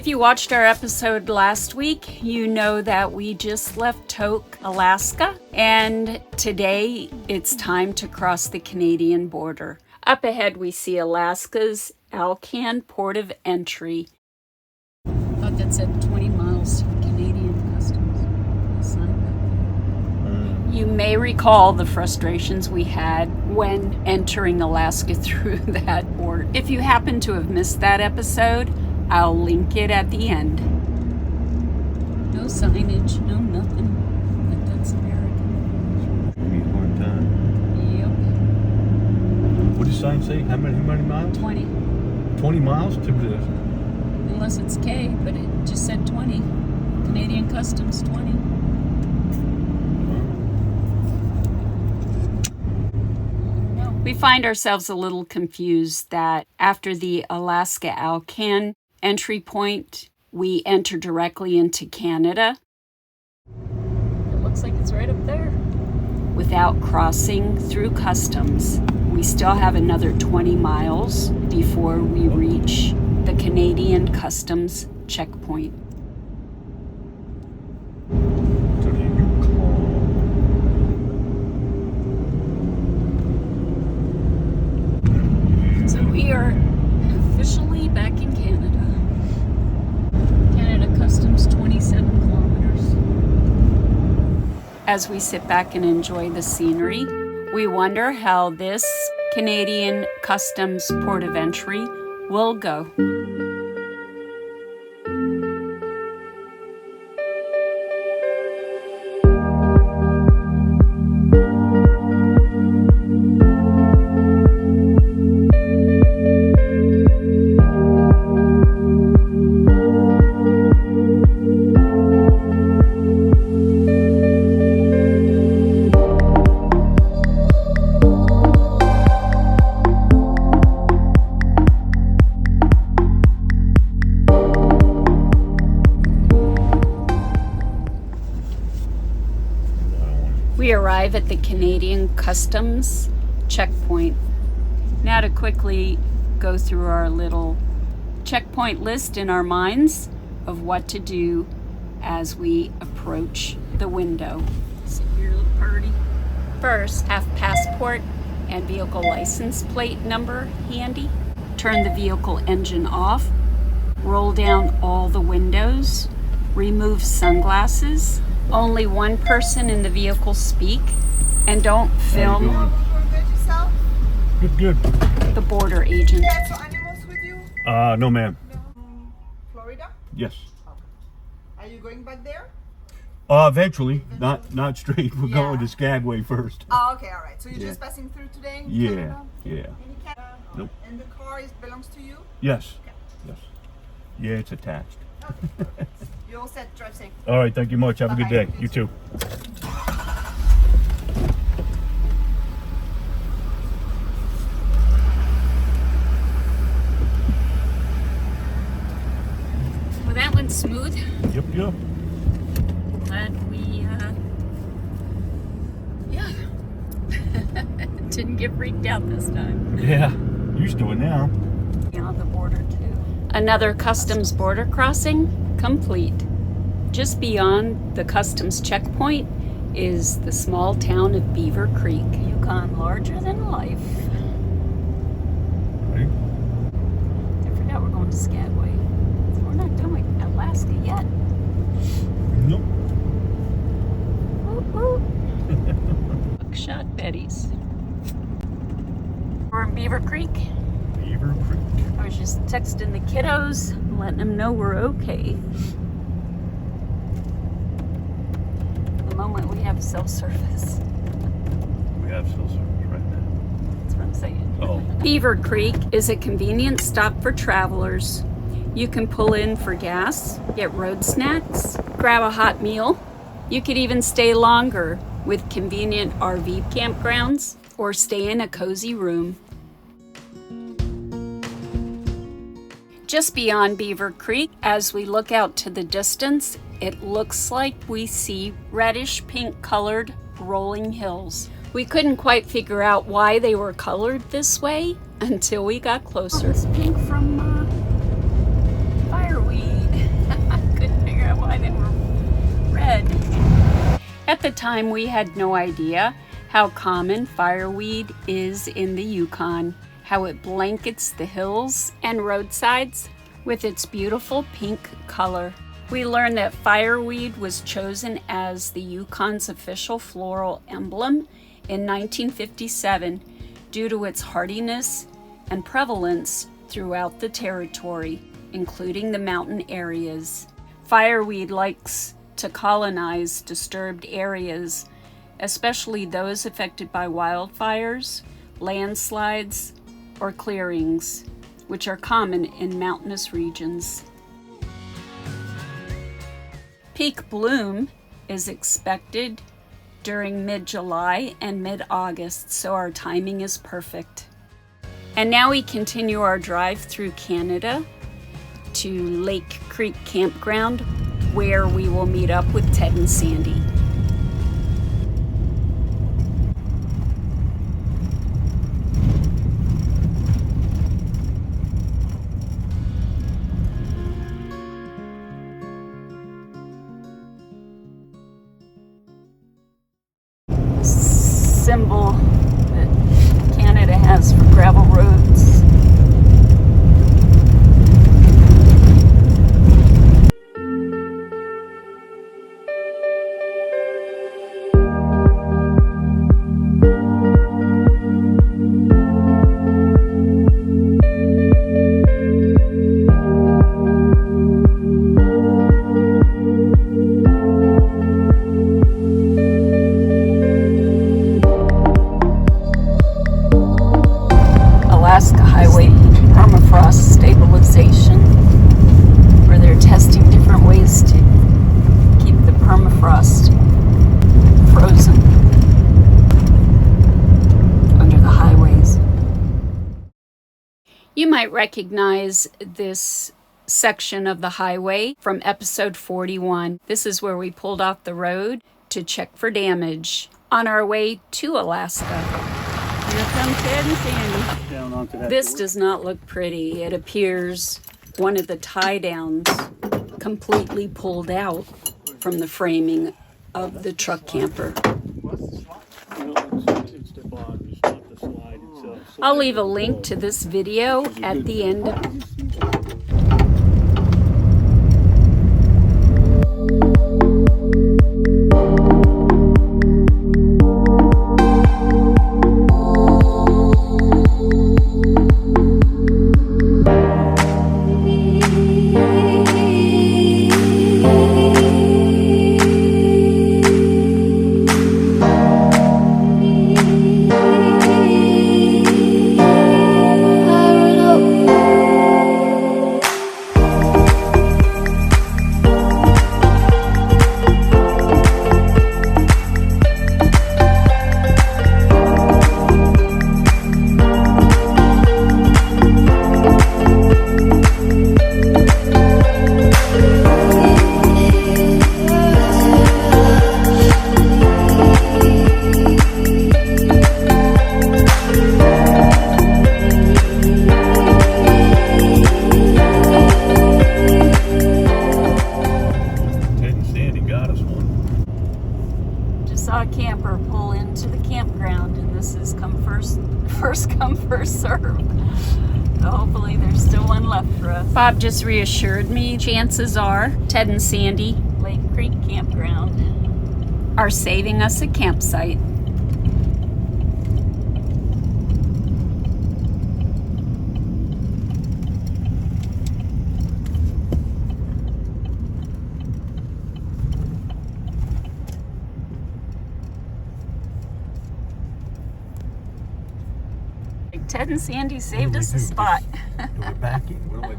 If you watched our episode last week, you know that we just left Tok, Alaska, and today it's time to cross the Canadian border. Up ahead, we see Alaska's Alcan port of entry. I thought that said 20 miles to the Canadian customs. You may recall the frustrations we had when entering Alaska through that port. If you happen to have missed that episode, I'll link it at the end. No signage, no nothing. But that's American. Give me a hard time. Yep. What did the sign say? How many miles? 20. 20 miles to this. Unless it's K, but it just said 20. Canadian Customs 20. We find ourselves a little confused that after the Alaska Alcan entry point, we enter directly into Canada. It looks like it's right up there. Without crossing through customs, we still have another 20 miles before we reach the Canadian Customs checkpoint. So we are officially back in Canada. Canada Customs 27 kilometers. As we sit back and enjoy the scenery, we wonder how this Canadian Customs port of entry will go. We arrive at the Canadian Customs checkpoint. Now to quickly go through our little checkpoint list in our minds of what to do as we approach the window. See your little party. First, have passport and vehicle license plate number handy. Turn the vehicle engine off. Roll down all the windows. Remove sunglasses. Only one person in the vehicle speak, and don't film Good. the border agent. You have animals with you? No, ma'am. No. Florida? Yes. Okay. Are you going back there? Eventually. Not straight. We're going to Skagway first. Oh, okay, all right. So you're Yeah. just passing through today? in Yeah. Canada? Yeah. In Canada? Nope. And the car belongs to you? Yes. Okay. Yes. Yeah, it's attached. Okay. You all set. Drive safe. All right. Thank you much. Have a good Bye-bye. day. You too. Well, that went smooth. Yep. Glad we, didn't get freaked out this time. Yeah. Used to it now. Beyond the border, too. Another customs border crossing complete. Just beyond the customs checkpoint is the small town of Beaver Creek. Yukon larger than life. Right. I forgot we're going to Skagway. We're not done with Alaska yet. Nope. Whoop, whoop. Buckshot Betty's. We're in Beaver Creek. Beaver Creek. I was just texting the kiddos, letting them know we're okay. The moment we have cell service. We have cell service right now. That's what I'm saying. Oh. Beaver Creek is a convenient stop for travelers. You can pull in for gas, get road snacks, grab a hot meal. You could even stay longer with convenient RV campgrounds or stay in a cozy room. Just beyond Beaver Creek, as we look out to the distance, it looks like we see reddish pink colored rolling hills. We couldn't quite figure out why they were colored this way until we got closer. It's pink from fireweed. At the time, we had no idea how common fireweed is in the Yukon, how it blankets the hills and roadsides with its beautiful pink color. We learned that fireweed was chosen as the Yukon's official floral emblem in 1957 due to its hardiness and prevalence throughout the territory, including the mountain areas. Fireweed likes to colonize disturbed areas, especially those affected by wildfires, landslides, or clearings, which are common in mountainous regions. Peak bloom is expected during mid-July and mid-August, so our timing is perfect. And now we continue our drive through Canada to Lake Creek Campground, where we will meet up with Ted and Sandy. Symbol that Canada has for gravel roads. Alaska Highway permafrost stabilization, where they're testing different ways to keep the permafrost frozen under the highways. You might recognize this section of the highway from episode 41. This is where we pulled off the road to check for damage on our way to Alaska. Here come Ted and Sandy. Down onto that This door. does not look pretty. It appears one of the tie downs completely pulled out from the framing of the truck camper. No, it's the bottom. It's not the slide itself. I'll leave a link to this video at the end of saw a camper pull into the campground, and this is first come, first serve. So hopefully there's still one left for us. Bob just reassured me, chances are Ted and Sandy, Lake Creek Campground, are saving us a campsite. Ted and Sandy saved us a spot. Do we back in? What do I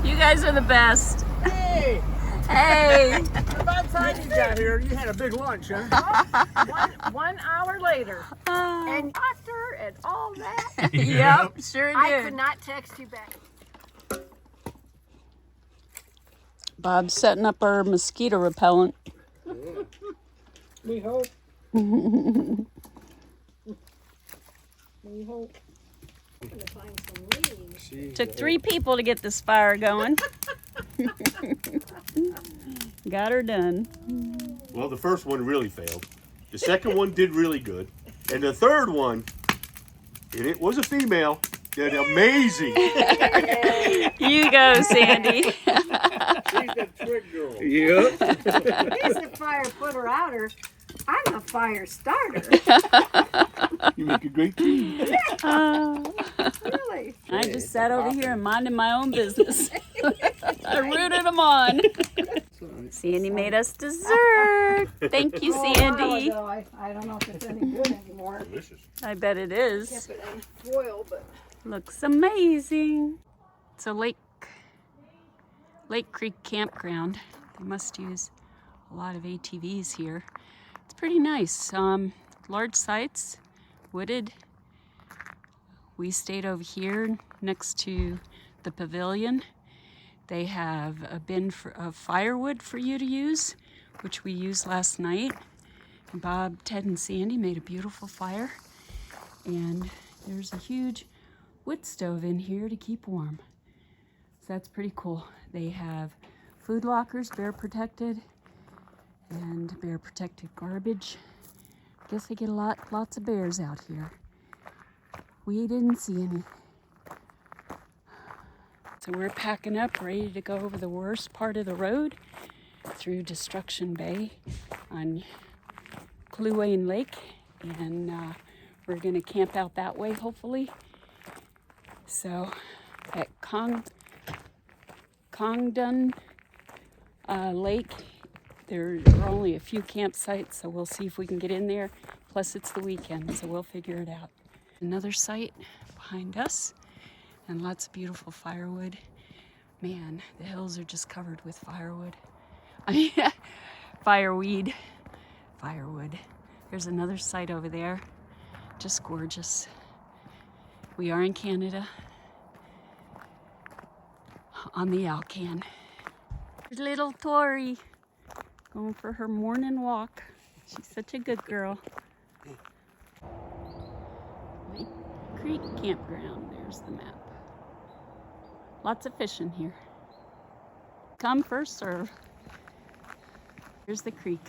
do? You guys are the best. Hey! Hey! About time you got here. You had a big lunch, huh? one hour later. And doctor and all that. Yep, sure I did. could not text you back. Bob's setting up our mosquito repellent. We hope. We hope. I'm gonna find some leaves. Took 3 people to get this fire going. Got her done. Well, the first one really failed. The second one did really good. And the third one, and it was a female, did amazing. You go, Sandy. She's the twig girl. Yep. He's the fire putter outer. I'm a fire starter. You make a great team. Really? I just sat over here and minded my own business. I rooted them on. Sandy made us dessert. Thank you, Sandy. I don't know if it's any good anymore. Delicious. I bet it is. Kept it in foil, but Looks amazing. It's a Lake Creek campground. They must use a lot of ATVs here. It's pretty nice. Large sites, wooded. We stayed over here next to the pavilion. They have a bin of firewood for you to use, which we used last night. Bob, Ted, and Sandy made a beautiful fire. And there's a huge wood stove in here to keep warm. So that's pretty cool. They have food lockers, bear protected, and bear protected garbage. Guess they get lots of bears out here. We didn't see any. So we're packing up, ready to go over the worst part of the road through Destruction Bay on Kluane Lake, and we're gonna camp out that way, hopefully. So at Congdon Lake, there are only a few campsites, so we'll see if we can get in there. Plus it's the weekend, so we'll figure it out. Another site behind us, and lots of beautiful firewood. Man, the hills are just covered with firewood. I mean, fireweed. Firewood. There's another site over there. Just gorgeous. We are in Canada on the Alcan. There's little Tori going for her morning walk. She's such a good girl. Lake Creek Campground. There's the map. Lots of fishing here. Come first serve. Here's the creek.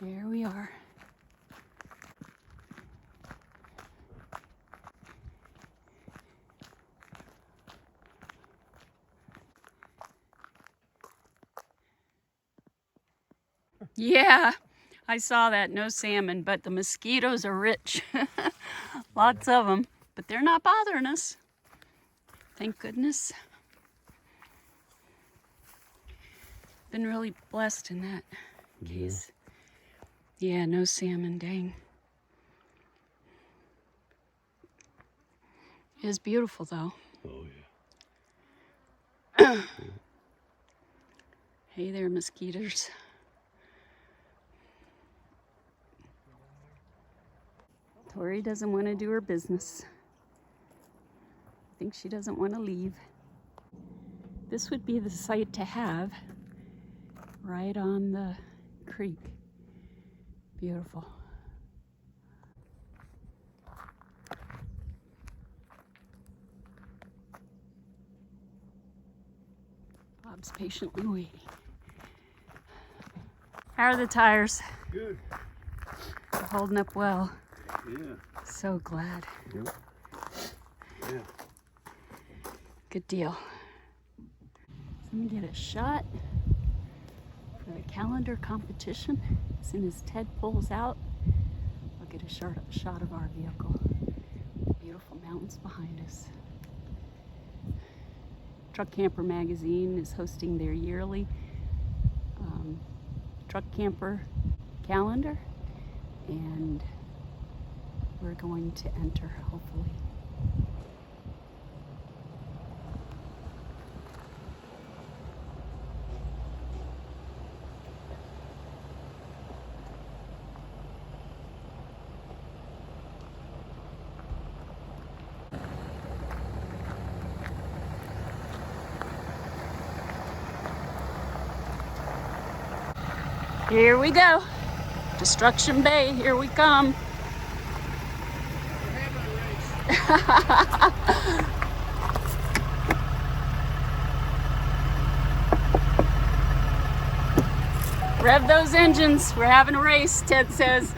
There we are. Yeah, I saw that. No salmon, but the mosquitoes are rich. Lots of them, but they're not bothering us. Thank goodness. Been really blessed in that case. Yeah, no salmon, dang. It is beautiful though. Oh yeah. Hey there, mosquitoes. Tori doesn't want to do her business. I think she doesn't want to leave. This would be the site to have right on the creek. Beautiful. Bob's patiently waiting. How are the tires? Good. They're holding up well. Yeah. So glad. Yep. Yeah. Good deal. So I'm gonna get a shot for the calendar competition. As soon as Ted pulls out, I'll get a shot of our vehicle. Beautiful mountains behind us. Truck Camper magazine is hosting their yearly Truck Camper calendar, and we're going to enter, hopefully. Here we go. Destruction Bay, here we come. Rev those engines. We're having a race, Ted says.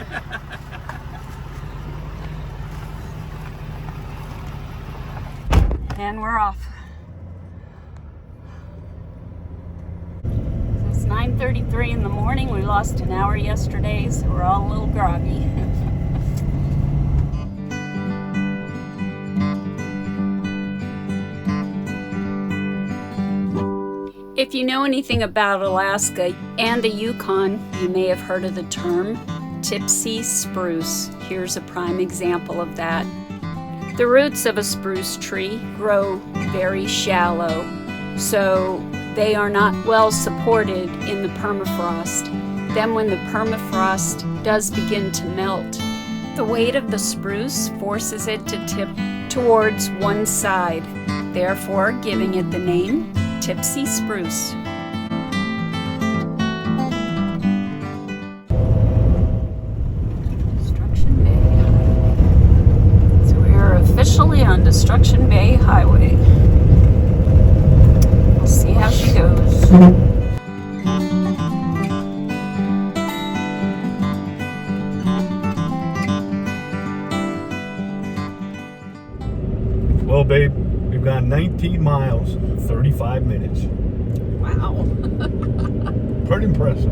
And we're off. So it's 9:33 in the morning. We lost an hour yesterday, so we're all a little groggy. If you know anything about Alaska and the Yukon, you may have heard of the term tipsy spruce. Here's a prime example of that. The roots of a spruce tree grow very shallow, so they are not well supported in the permafrost. Then when the permafrost does begin to melt, the weight of the spruce forces it to tip towards one side, therefore giving it the name tipsy spruce. Destruction Bay. So we are officially on Destruction Bay Highway. We'll see how she goes. Well, babe, we've gone 19 miles in 35 minutes. Wow. Pretty impressive.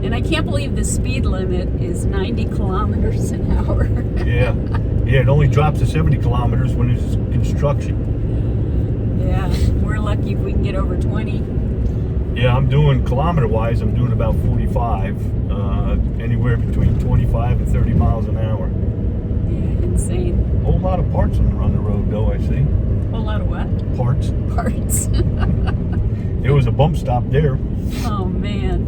And I can't believe the speed limit is 90 kilometers an hour. Yeah. Yeah, it only drops to 70 kilometers when it's construction. Yeah, we're lucky if we can get over 20. Yeah, I'm doing kilometer-wise, I'm doing about 45. Anywhere between 25 and 30 miles an hour. Yeah, insane. A whole lot of parts on the road, though, I see. Whole lot of what? Parts. Parts. There was a bump stop there. Oh man.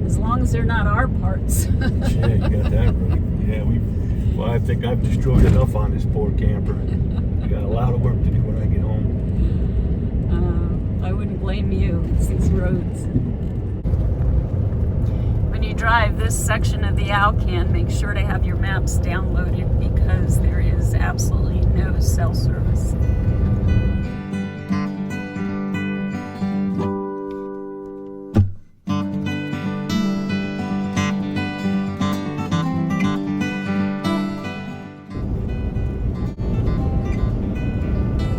As long as they're not our parts. Yeah, you got that right. Yeah, well, I think I've destroyed enough on this poor camper. I got a lot of work to do when I get home. I wouldn't blame you. It's these roads. When you drive this section of the Alcan, make sure to have your maps downloaded because there is absolutely no cell service.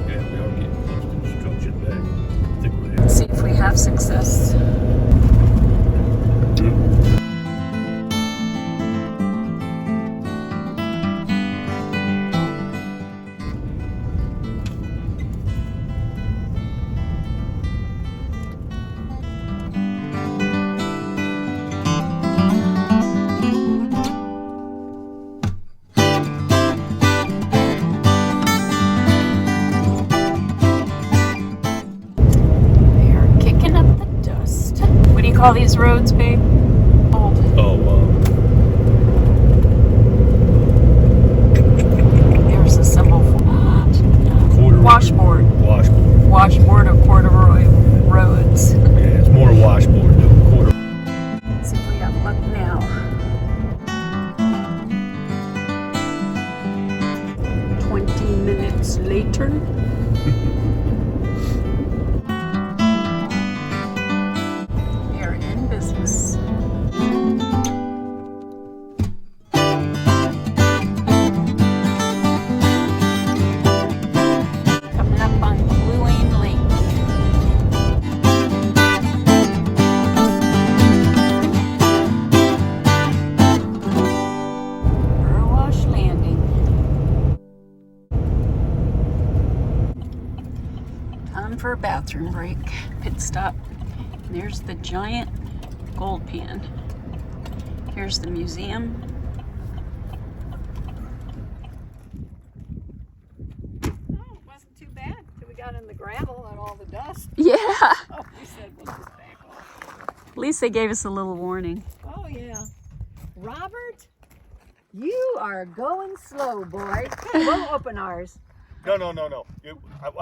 Yeah, we are getting close to Destruction Bay. I think we're there. Let's see if we have success. All these roads, babe. Old. Oh, There's a symbol for corduroy. washboard. Washboard. Washboard of corduroy roads. Yeah, it's more washboard than corduroy. Let's see if we got luck now. 20 minutes later. Business. Coming up on Blue Ain Lake. Burwash Landing. Time for a bathroom break. Pit stop. There's the giant gold pan. Here's the museum. Oh, it wasn't too bad till we got in the gravel and all the dust. Yeah. Oh, we said we'll just back off. At least they gave us a little warning. Oh, yeah. Robert, you are going slow, boy. Hey, we'll open ours. No. I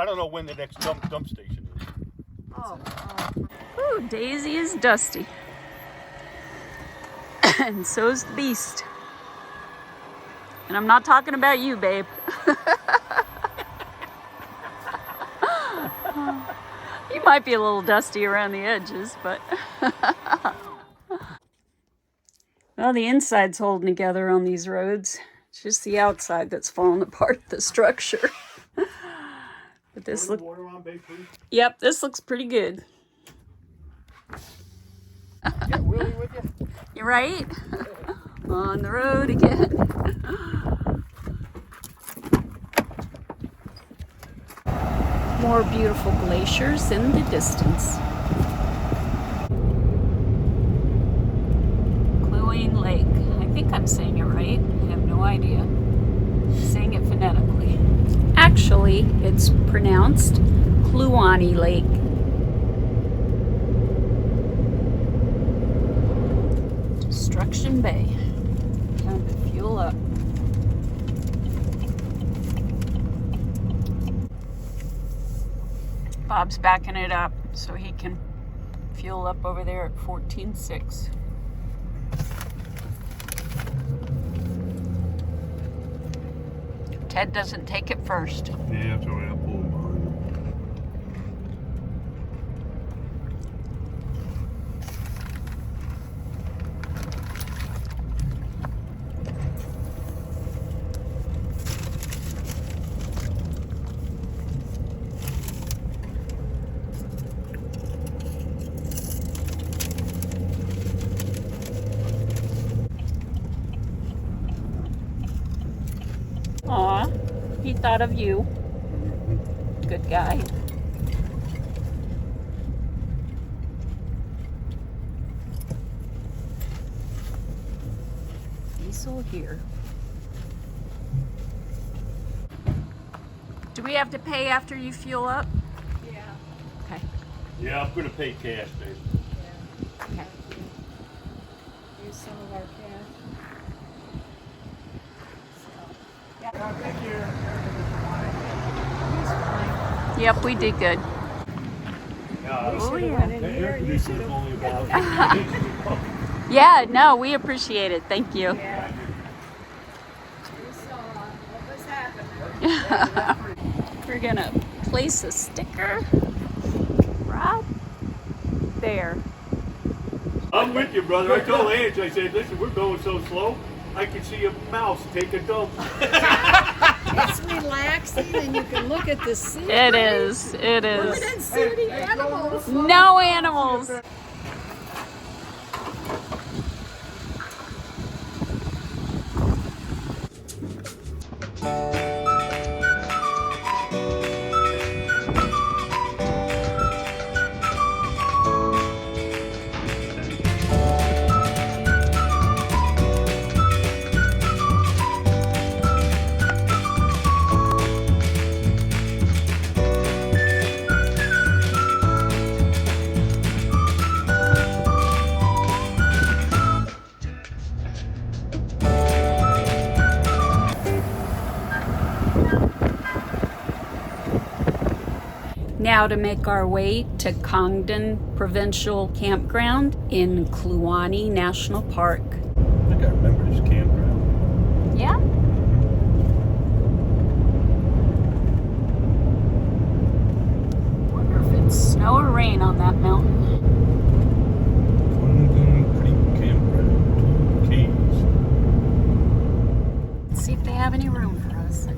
don't know when the next dump station is. Oh. Ooh, Daisy is dusty. And so's the beast. And I'm not talking about you, babe. You might be a little dusty around the edges, but... Well, the inside's holding together on these roads. It's just the outside that's falling apart, the structure. But this looks... Yep, this looks pretty good. Get Willie with you. You're right. On the road again. More beautiful glaciers in the distance. Cluine Lake. I think I'm saying it right. I have no idea. I'm saying it phonetically. Actually, it's pronounced Kluane Lake. Destruction Bay. Time to fuel up. Bob's backing it up so he can fuel up over there at 14.6. Ted doesn't take it first. Yeah, that's all right. I'll pull him behind. Aw, he thought of you. Good guy. Diesel here. Do we have to pay after you fuel up? Yeah. Okay. Yeah, I'm gonna pay cash, babe. Okay. Use some of our cash. Yep, we did good. Yeah, Oh, Went yeah. in here, you should have. only about. Yeah, no, we appreciate it. Thank you. Yeah. We saw what was happening. We're gonna place a sticker right there. I'm with you, brother. I told Ange, I said, listen, we're going so slow, I can see a mouse take a dump. It's relaxing and you can look at the sea. It is. It We is. didn't see any animals. No animals. Now to make our way to Congdon Provincial Campground in Kluane National Park. I think I remember this campground. Yeah? Wonder if it's snow or rain on that mountain. Congdon Creek Campground, 2 keys. Let's see if they have any room for us at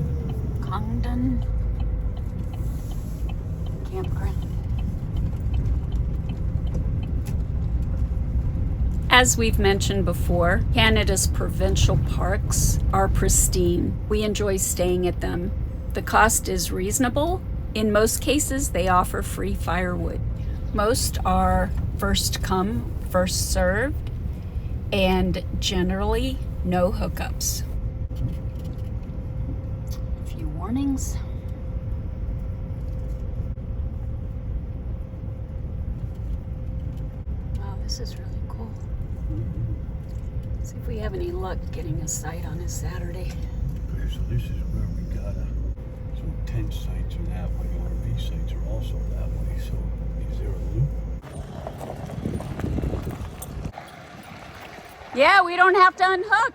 Congdon Campground. As we've mentioned before, Canada's provincial parks are pristine. We enjoy staying at them. The cost is reasonable. In most cases, they offer free firewood. Most are first come, first served, and generally no hookups. A few warnings. Wow, this is really cool. See if we have any luck getting a site on a Saturday. Okay, so this is where we got some tent sites are that way, RV sites are also that way, so is there a loop? Yeah, we don't have to unhook.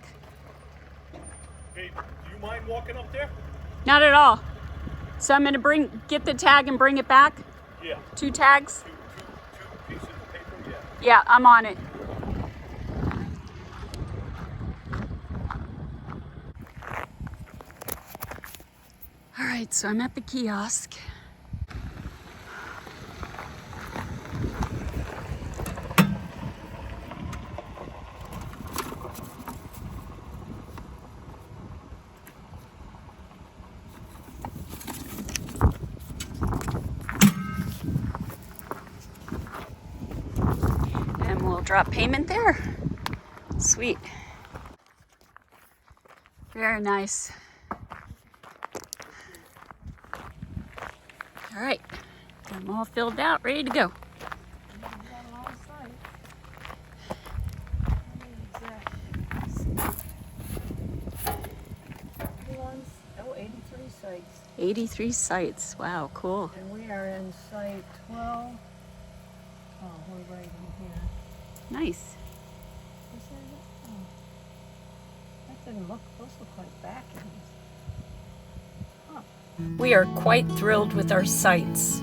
Hey, do you mind walking up there? Not at all. So I'm gonna get the tag and bring it back. Yeah. 2 tags. Two pieces of paper, yeah. Yeah, I'm on it. All right, so I'm at the kiosk. And we'll drop payment there. Sweet. Very nice. All right, I'm all filled out, ready to go. Oh, 83 sites. 83 sites. Wow, cool. And we are in site 12. Oh, we're right in here. Nice. Is that it? Oh. That didn't look, those look like back ends. We are quite thrilled with our sites.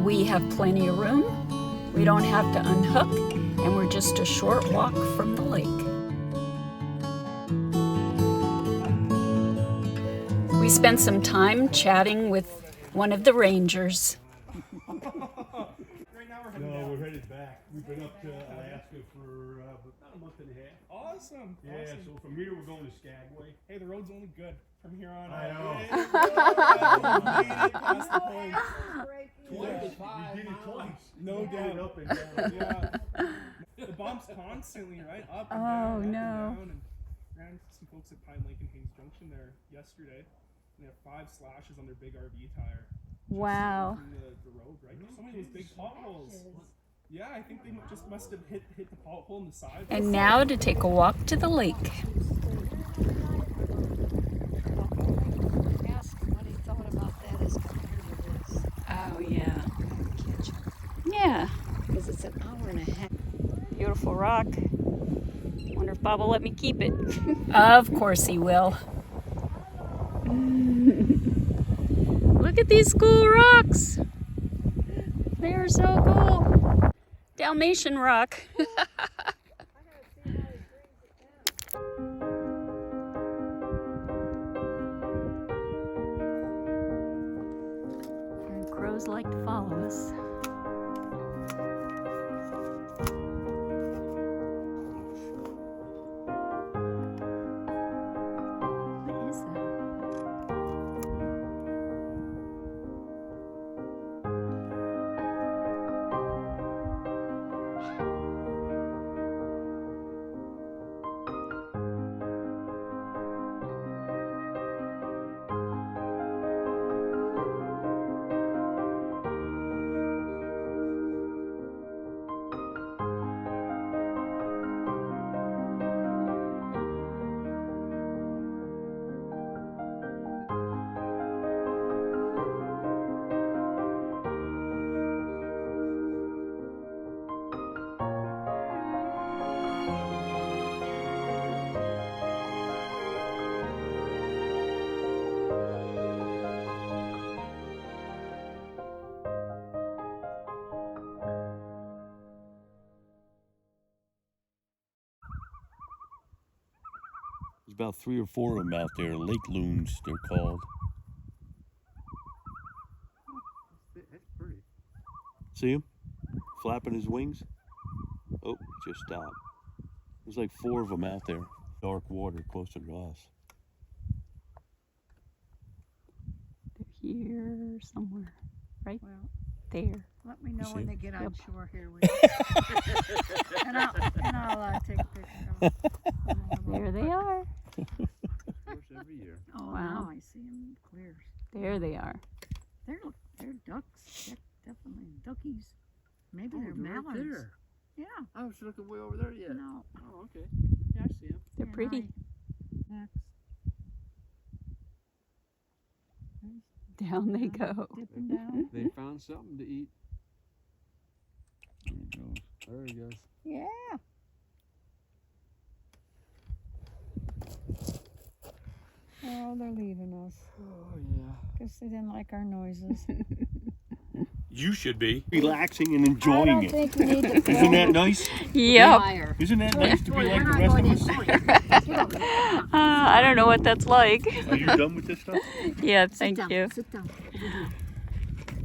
We have plenty of room, we don't have to unhook, and we're just a short walk from the lake. We spent some time chatting with one of the rangers. No, we're headed back. We've been up to Alaska for about a month and a half. Awesome. Yeah, Awesome. so from here we're going to Skagway. Hey, the road's only good from here on I out. know. Yeah, we made it past the point. We did it twice. No We did it doubt. up and down. Yeah. The bumps constantly, right? Up and Oh, down, up no. and down. And ran some folks at Pine Lake and Hayes Junction there yesterday. They have 5 slashes on their big RV tire. Wow. From the road, right? There's so many of those big potholes. Yeah, I think they just must have hit the pothole in the side. And now to take a walk to the lake. Ask him what he thought about that as compared to this. Oh, yeah. Catch it. Yeah. Because it's an hour and a half. Beautiful rock. Wonder if Bob will let me keep it. Of course he will. Look at these cool rocks. They are so cool. Dalmatian rock. And crows like to follow us. What is that? There's about 3 or 4 of them out there, lake loons, they're called. That's pretty. See him? Flapping his wings? Oh, just stopped. There's like 4 of them out there. Dark water closer to us. They're here somewhere. Right Well, there. let me know see when him? they get on Yep. shore here. And I'll take a picture of them. There they are. Every year. Oh, Wow. now I see them clear. There they are. They're ducks. Definitely duckies. Maybe they're right mallards. there. Yeah. I was looking way over there yet. No. Oh, okay. Yeah, I see him. They're pretty. Next. Down they go. Dipping down. They found something to eat. There he goes. There he goes. Yeah. Oh, they're leaving us. Oh, yeah. Guess they didn't like our noises. You should be relaxing and I enjoying don't it. think you need to Isn't film that the nice? Yep. fire. Isn't that nice to be We're like the not rest going of us? inside. I don't know what that's like. Are you done with this stuff? Yeah, Sit thank down. you. Sit down. Over here.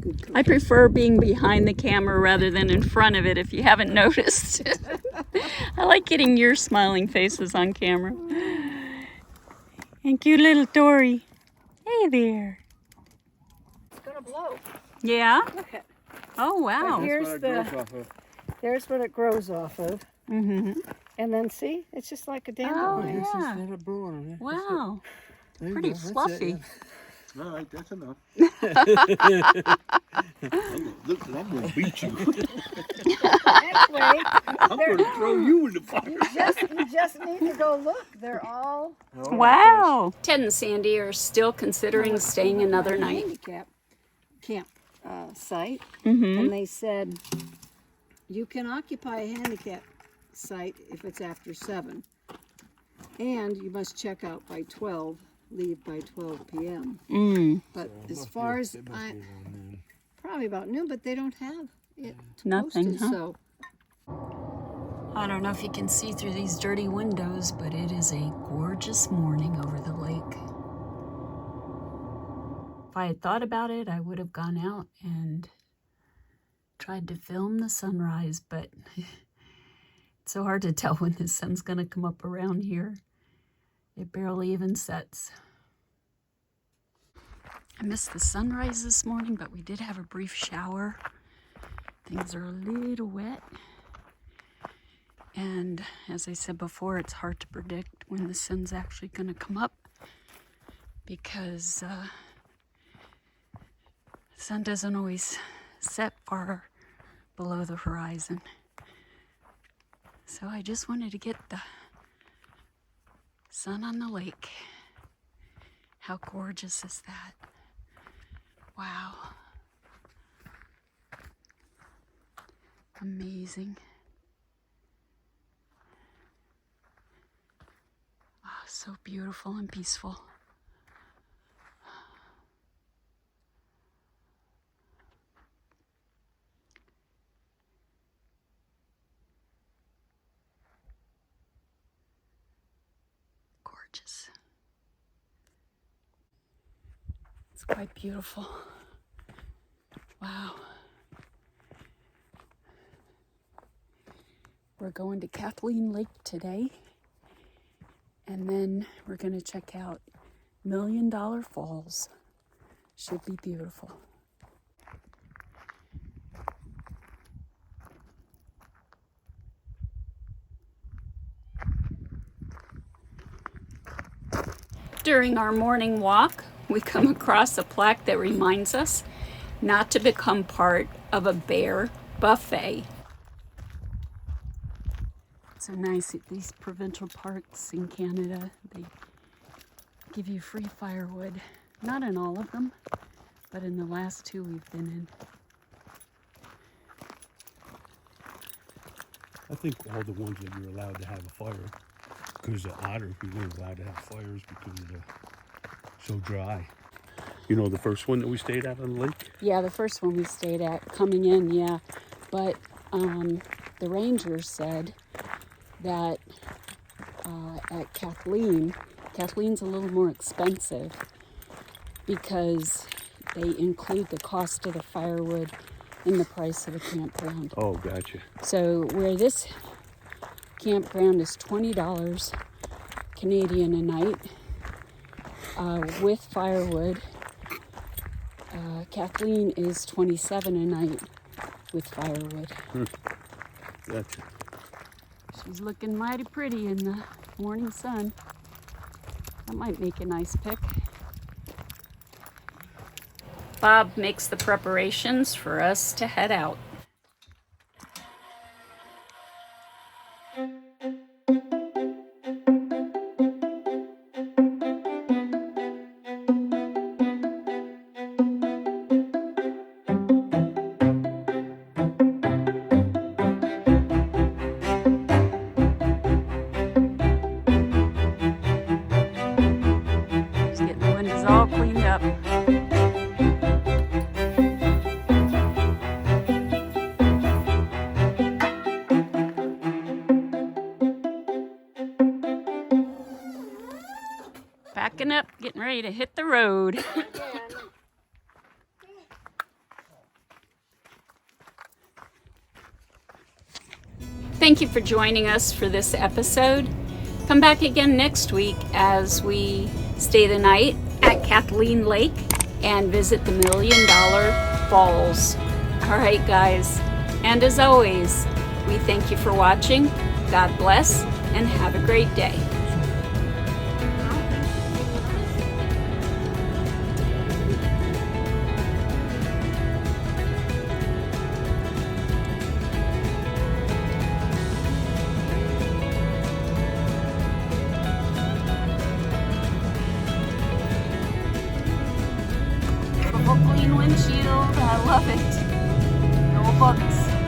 Good girl. I prefer being behind the camera rather than in front of it, if you haven't noticed. I like getting your smiling faces on camera. And cute little Dory. Hey there. It's gonna blow. Yeah? Look at. Oh, wow. Here's That's what the- it grows off of. There's what it grows off of. Mm-hmm. And then see, it's just like a Oh, dandelion. This is yeah. not a burn. Wow. There you Pretty go, that's it, fluffy. yeah. All right, that's enough. Look, I'm going to beat you. Anyway, I'm going to throw you in the fire. you just need to go look. They're all Oh, Wow. Ted and Sandy are still considering staying another night. handicap camp site, Mm-hmm. and they said you can occupy a handicap site if it's after 7, and you must check out by 12, leave by 12 p.m. Mm. But as far as probably about noon, but they don't have it Nothing, posted, huh? so I don't know if you can see through these dirty windows, but it is a gorgeous morning over the lake. If I had thought about it, I would have gone out and tried to film the sunrise, but it's so hard to tell when the sun's gonna come up around here. It barely even sets. I missed the sunrise this morning, but we did have a brief shower. Things are a little wet. And as I said before, it's hard to predict when the sun's actually gonna come up because the sun doesn't always set far below the horizon. So I just wanted to get the sun on the lake. How gorgeous is that? Wow. Amazing. Oh, so beautiful and peaceful. Gorgeous. It's quite beautiful. Wow. We're going to Kathleen Lake today, and then we're going to check out $1 Million Falls. Should be beautiful. During our morning walk, we come across a plaque that reminds us not to become part of a bear buffet. So nice at these provincial parks in Canada. They give you free firewood. Not in all of them, but in the last 2 we've been in. I think all the ones that you're allowed to have a fire, because the otter, we weren't allowed to have fires because they're so dry. You know, the first one that we stayed at on the lake? Yeah, the first one we stayed at, coming in, yeah. But the ranger said that at Kathleen's a little more expensive because they include the cost of the firewood in the price of the campground. Oh, gotcha. So where this campground is $20 Canadian a night with firewood, Kathleen is $27 a night with firewood. Gotcha. She's looking mighty pretty in the morning sun. That might make a nice pic. Bob makes the preparations for us to head out. Yep, getting ready to hit the road. Thank you for joining us for this episode. Come back again next week as we stay the night at Kathleen Lake and visit the $1 Million Falls. All right, guys. And as always, we thank you for watching. God bless and have a great day. Beautiful clean windshield. I love it. No bugs.